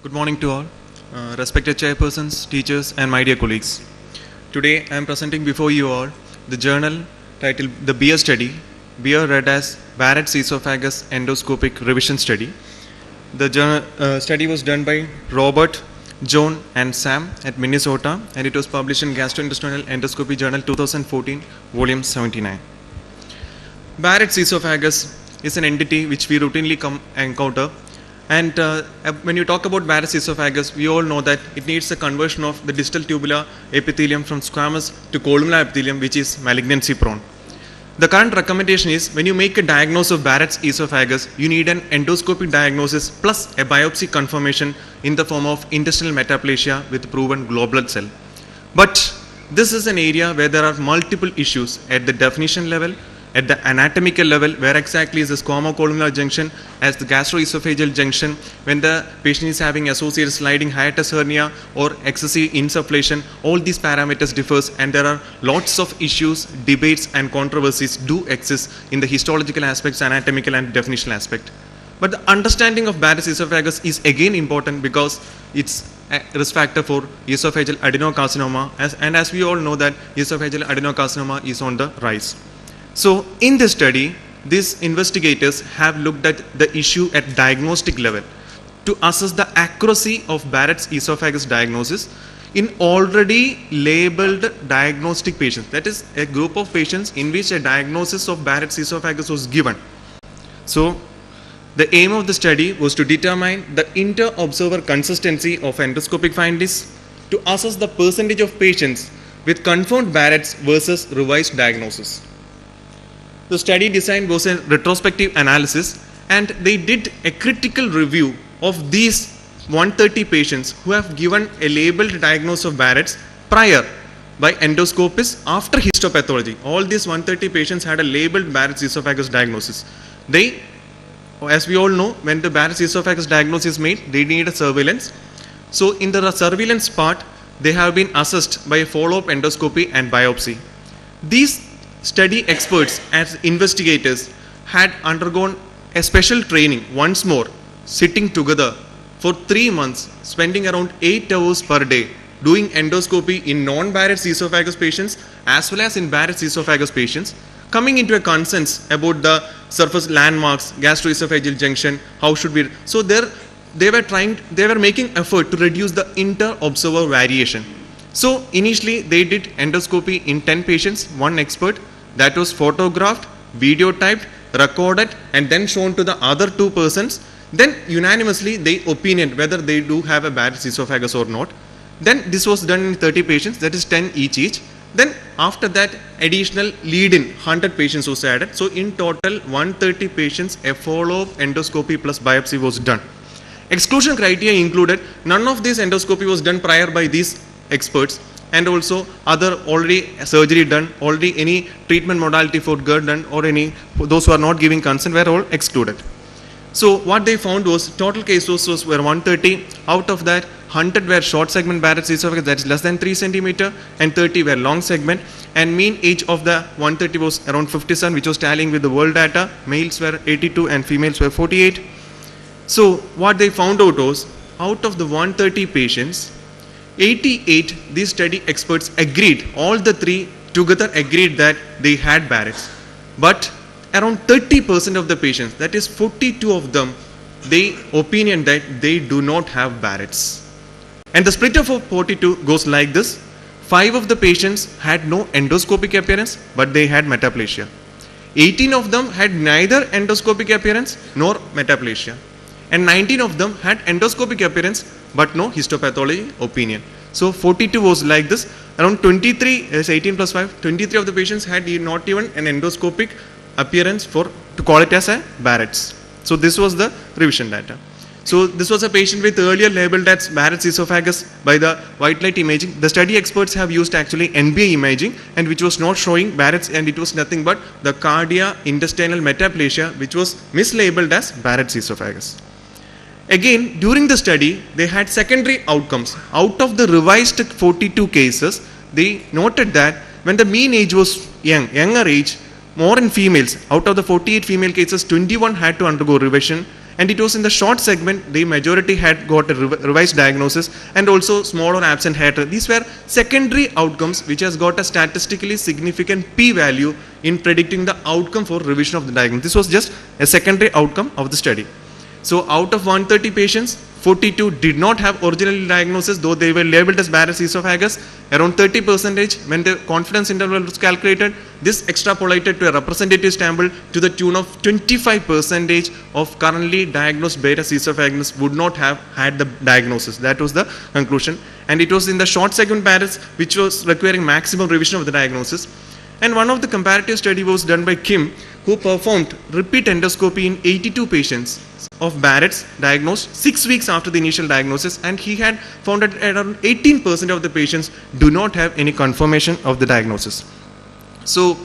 Good morning to all, respected chairpersons, teachers, and my dear colleagues. Today I am presenting before you all the journal titled The Beer Study, beer read as Barrett's Esophagus Endoscopic Revision Study. The study was done by Robert, John, and Sam at Minnesota, and it was published in Gastrointestinal Endoscopy Journal 2014, volume 79. Barrett's esophagus is an entity which we routinely encounter. And when you talk about Barrett's esophagus, we all know that it needs a conversion of the distal tubular epithelium from squamous to columnar epithelium, which is malignancy prone. The current recommendation is when you make a diagnosis of Barrett's esophagus, you need an endoscopic diagnosis plus a biopsy confirmation in the form of intestinal metaplasia with proven globulate cell. But this is an area where there are multiple issues at the definition level, at the anatomical level, where exactly is the squamo-columnar junction as the gastroesophageal junction when the patient is having associated sliding hiatus hernia or excessive insufflation. All these parameters differs, and there are lots of issues, debates, and controversies do exist in the histological aspects, anatomical and definitional aspect. But the understanding of Barrett's esophagus is again important because it's a risk factor for esophageal adenocarcinoma, and as we all know that esophageal adenocarcinoma is on the rise. So in this study, these investigators have looked at the issue at diagnostic level to assess the accuracy of Barrett's esophagus diagnosis in already labeled diagnostic patients. That is a group of patients in which a diagnosis of Barrett's esophagus was given. So the aim of the study was to determine the inter-observer consistency of endoscopic findings to assess the percentage of patients with confirmed Barrett's versus revised diagnosis. The study design was a retrospective analysis, and they did a critical review of these 130 patients who have given a labeled diagnosis of Barrett's prior by endoscopists after histopathology. All these 130 patients had a labeled Barrett's esophagus diagnosis. They, as we all know, when the Barrett's esophagus diagnosis is made, they need a surveillance. So in the surveillance part, they have been assessed by a follow-up endoscopy and biopsy. These study experts as investigators had undergone a special training once more, sitting together for 3 months, spending around 8 hours per day doing endoscopy in non-Barrett's esophagus patients as well as in Barrett's esophagus patients, coming into a consensus about the surface landmarks, gastroesophageal junction, how should we. So they were making effort to reduce the inter-observer variation. So initially they did endoscopy in 10 patients, one expert, that was photographed, videotyped, recorded, and then shown to the other 2 persons. Then unanimously they opinioned whether they do have a Barrett's esophagus or not. Then this was done in 30 patients, that is 10 each. Then after that additional lead-in 100 patients was added. So in total 130 patients, a follow-up endoscopy plus biopsy was done. Exclusion criteria included none of this endoscopy was done prior by these experts, and also other already surgery done, already any treatment modality for GERD done, or any those who are not giving consent were all excluded. So what they found was total cases were 130. Out of that, 100 were short segment Barrett's esophagus, that is less than 3 cm, and 30 were long segment, and mean age of the 130 was around 57, which was tallying with the world data. Males were 82 and females were 48. So what they found out was, out of the 130 patients, 88, these study experts agreed, all the 3 together agreed that they had Barrett's. But around 30% of the patients, that is 42 of them, they opinion that they do not have Barrett's. And the split of 42 goes like this. 5 of the patients had no endoscopic appearance, but they had metaplasia. 18 of them had neither endoscopic appearance nor metaplasia. And 19 of them had endoscopic appearance but no histopathology opinion. So 42 was like this. Around 23 is 18 plus 5. 23 of the patients had not even an endoscopic appearance to call it as a Barrett's. So this was the revision data. So this was a patient with earlier labeled as Barrett's esophagus by the white light imaging. The study experts have used actually NBI imaging, and which was not showing Barrett's, and it was nothing but the cardia intestinal metaplasia, which was mislabeled as Barrett's esophagus. Again, during the study, they had secondary outcomes. Out of the revised 42 cases, they noted that when the mean age was younger age, more in females, out of the 48 female cases, 21 had to undergo revision, And it was in the short segment, the majority had got a revised diagnosis, and also small or absent hair. These were secondary outcomes which has got a statistically significant p-value in predicting the outcome for revision of the diagnosis. This was just a secondary outcome of the study. So out of 130 patients, 42 did not have original diagnosis, though they were labeled as Barrett's esophagus. Around 30% when the confidence interval was calculated, this extrapolated to a representative sample to the tune of 25% of currently diagnosed Barrett's esophagus would not have had the diagnosis. That was the conclusion. And it was in the short segment Barrett's which was requiring maximum revision of the diagnosis. And one of the comparative study was done by Kim, who performed repeat endoscopy in 82 patients of Barrett's diagnosed 6 weeks after the initial diagnosis, and he had found that around 18% of the patients do not have any confirmation of the diagnosis. So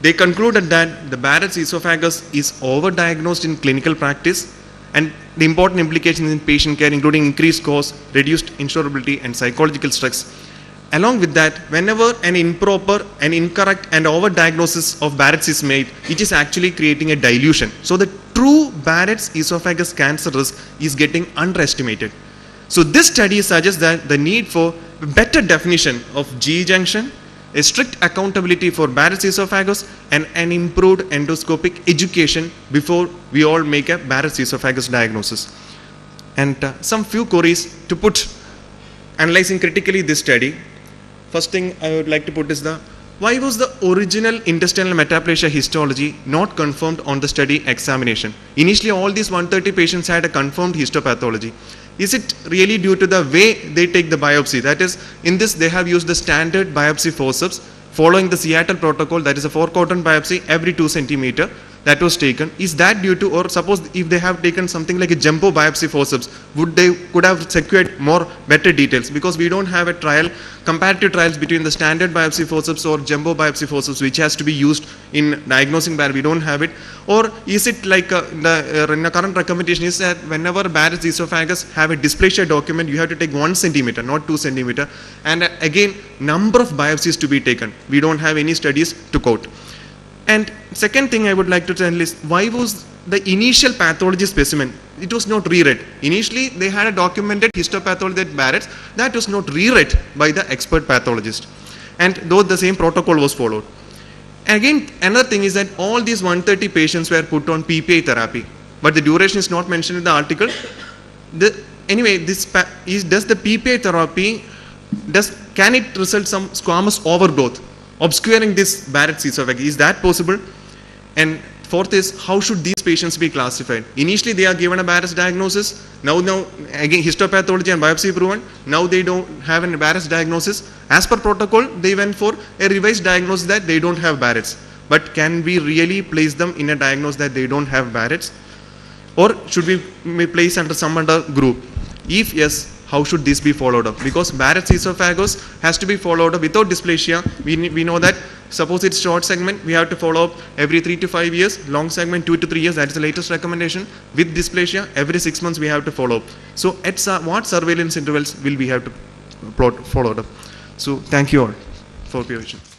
they concluded that the Barrett's esophagus is overdiagnosed in clinical practice, and the important implications in patient care including increased cost, reduced insurability and psychological stress. Along with that, whenever an improper and incorrect and overdiagnosis of Barrett's is made, it is actually creating a dilution. So the true Barrett's esophagus cancer risk is getting underestimated. So this study suggests that the need for better definition of GE junction, a strict accountability for Barrett's esophagus, and an improved endoscopic education before we all make a Barrett's esophagus diagnosis. And some few queries to put analyzing critically this study. First thing I would like to put is why was the original intestinal metaplasia histology not confirmed on the study examination? Initially, all these 130 patients had a confirmed histopathology. Is it really due to the way they take the biopsy? That is, in this they have used the standard biopsy forceps following the Seattle protocol, that is a 4-quadrant biopsy every 2 centimeter that was taken. Is that due to, or suppose if they have taken something like a jumbo biopsy forceps, could have secured more better details? Because we don't have a trial, comparative trials between the standard biopsy forceps or jumbo biopsy forceps which has to be used in diagnosing Barrett. We don't have it. Or is it like the current recommendation is that whenever Barrett's esophagus have a dysplasia document, you have to take 1 centimeter, not 2 centimeter. And again, number of biopsies to be taken. We don't have any studies to quote. And second thing I would like to tell is, why was the initial pathology specimen, it was not reread. Initially they had a documented histopathology at Barrett's that was not reread by the expert pathologist, and though the same protocol was followed. Again, another thing is that all these 130 patients were put on PPI therapy, but the duration is not mentioned in the article. Anyway, does the PPI therapy, can it result some squamous overgrowth obscuring this Barrett's esophagus? Is that possible? And fourth is, how should these patients be classified? Initially they are given a Barrett's diagnosis. Now again histopathology and biopsy proven. Now they don't have a Barrett's diagnosis. As per protocol, they went for a revised diagnosis that they don't have Barrett's. But can we really place them in a diagnosis that they don't have Barrett's? Or should we place under some other group? If yes, how should this be followed up? Because Barrett's esophagus has to be followed up without dysplasia. We know that suppose it's short segment, we have to follow up every 3 to 5 years, long segment 2 to 3 years, that is the latest recommendation. With dysplasia, every 6 months we have to follow up. So at what surveillance intervals will we have to follow up? So thank you all for your attention.